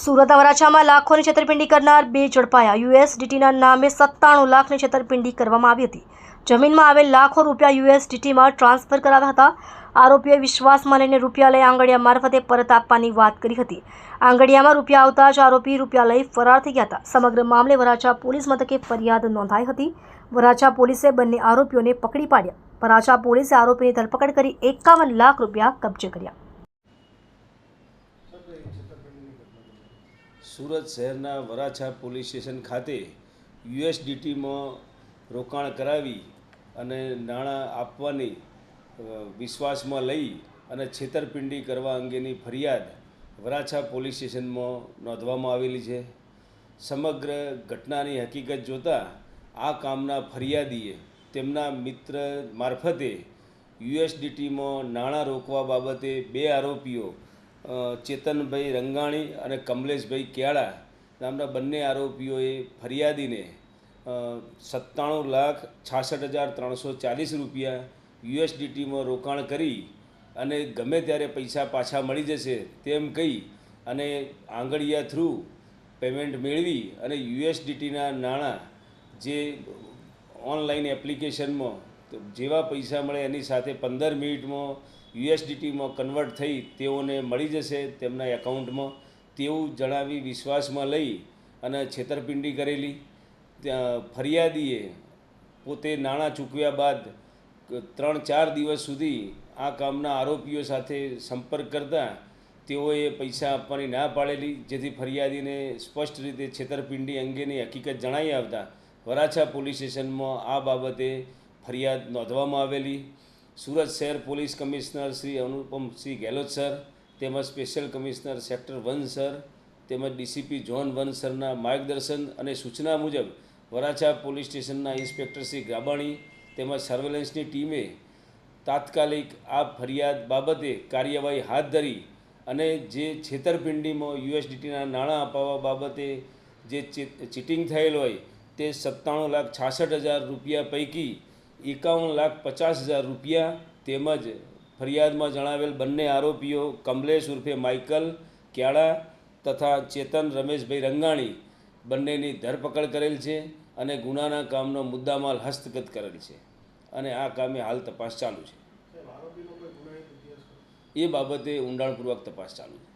સુરત વરાછામાં લાખોની છેતરપિંડી કરનાર બે ઝડપાયા। યુએસડીટીના નામે 97 લાખની છેતરપિંડી કરવામાં આવી હતી। જમીનમાં આવેલ લાખો રૂપિયા યુએસડીટીમાં ટ્રાન્સફર કરાવ્યા હતા। આરોપીઓએ વિશ્વાસમાં લઈને રૂપિયા લઈ આંગડિયા મારફતે પરત આપવાની વાત કરી હતી। આંગડિયામાં રૂપિયા આવતા જ આરોપી રૂપિયા લઈ ફરાર થઈ ગયા હતા। સમગ્ર મામલે વરાછા પોલીસ મથકે ફરિયાદ નોંધાઈ હતી। વરાછા પોલીસે બંને આરોપીઓને પકડી પાડ્યા। વરાછા પોલીસે આરોપીની ધરપકડ કરી 51 લાખ રૂપિયા કબજે કર્યા। સુરત શહેરના વરાછા પોલીસ સ્ટેશન ખાતે યુએસડીટીમાં રોકાણ કરાવી અને નાણાં આપવાની વિશ્વાસમાં લઈ અને છેતરપિંડી કરવા અંગેની ફરિયાદ વરાછા પોલીસ સ્ટેશનમાં નોંધવામાં આવેલી છે। સમગ્ર ઘટનાની હકીકત જોતાં આ કામના ફરિયાદીએ તેમના મિત્ર મારફતે યુએસડીટીમાં નાણાં રોકવા બાબતે બે આરોપીઓ ચેતનભાઈ રંગાણી અને કમલેશભાઈ ક્યાળા નામના બંને આરોપીઓએ ફરિયાદીને 97,66,340 રૂપિયા યુએસડીટીમાં રોકાણ કરી અને ગમે ત્યારે પૈસા પાછા મળી જશે તેમ કહી અને આંગડિયા થ્રુ પેમેન્ટ મેળવી અને યુએસડીટીના નાણાં જે ઓનલાઈન એપ્લિકેશનમાં જેવા પૈસા મળે એની સાથે 15 મિનિટમાં યુએસડીટીમાં કન્વર્ટ થઈ તેઓને મળી જશે તેમના એકાઉન્ટમાં તેવું જણાવી વિશ્વાસમાં લઈ અને છેતરપિંડી કરેલી। ફરિયાદીએ પોતે નાણાં ચૂકવ્યા બાદ 3-4 દિવસ સુધી આ કામના આરોપીઓ સાથે સંપર્ક કરતા તેઓએ પૈસા આપવાની ના પાડેલી, જેથી ફરિયાદીને સ્પષ્ટ રીતે છેતરપિંડી અંગેની હકીકત જણાઈ આવતા વરાછા પોલીસ સ્ટેશનમાં આ બાબતે ફરિયાદ નોંધવામાં આવેલી। સુરત શહેર police commissioner Shri Anupamsinh Gehlot sir તેમજ સ્પેશિયલ કમિશનર સેક્ટર 1 સર તેમજ ડીસીપી ઝોન 1 સરના માર્ગદર્શન અને સૂચના મુજબ વરાછા પોલીસ સ્ટેશનના ઇન્સ્પેક્ટર શ્રી ગાબાણી તેમજ સર્વેલન્સની ટીમે તાત્કાલિક આ ફરિયાદ બાબતે કાર્યવાહી હાથ ધરી અને જે છેતરપિંડીમાં યુએસડીટીના નાણાં અપાવવા બાબતે જે ચીટિંગ થયેલ હોય તે 97,66,000 રૂપિયા પૈકી 51,50,000 રૂપિયા તેમજ ફરિયાદમાં જણાવેલ બંને આરોપીઓ કમલેશ ઉર્ફે માઇકલ ક્યાળા તથા ચેતન રમેશભાઈ રંગાણી બંનેની ધરપકડ કરેલ છે અને ગુનાના કામનો મુદ્દામાલ હસ્તગત કરેલ છે અને આ કામે હાલ તપાસ ચાલુ છે। એ બાબતે ઊંડાણપૂર્વક તપાસ ચાલુ છે।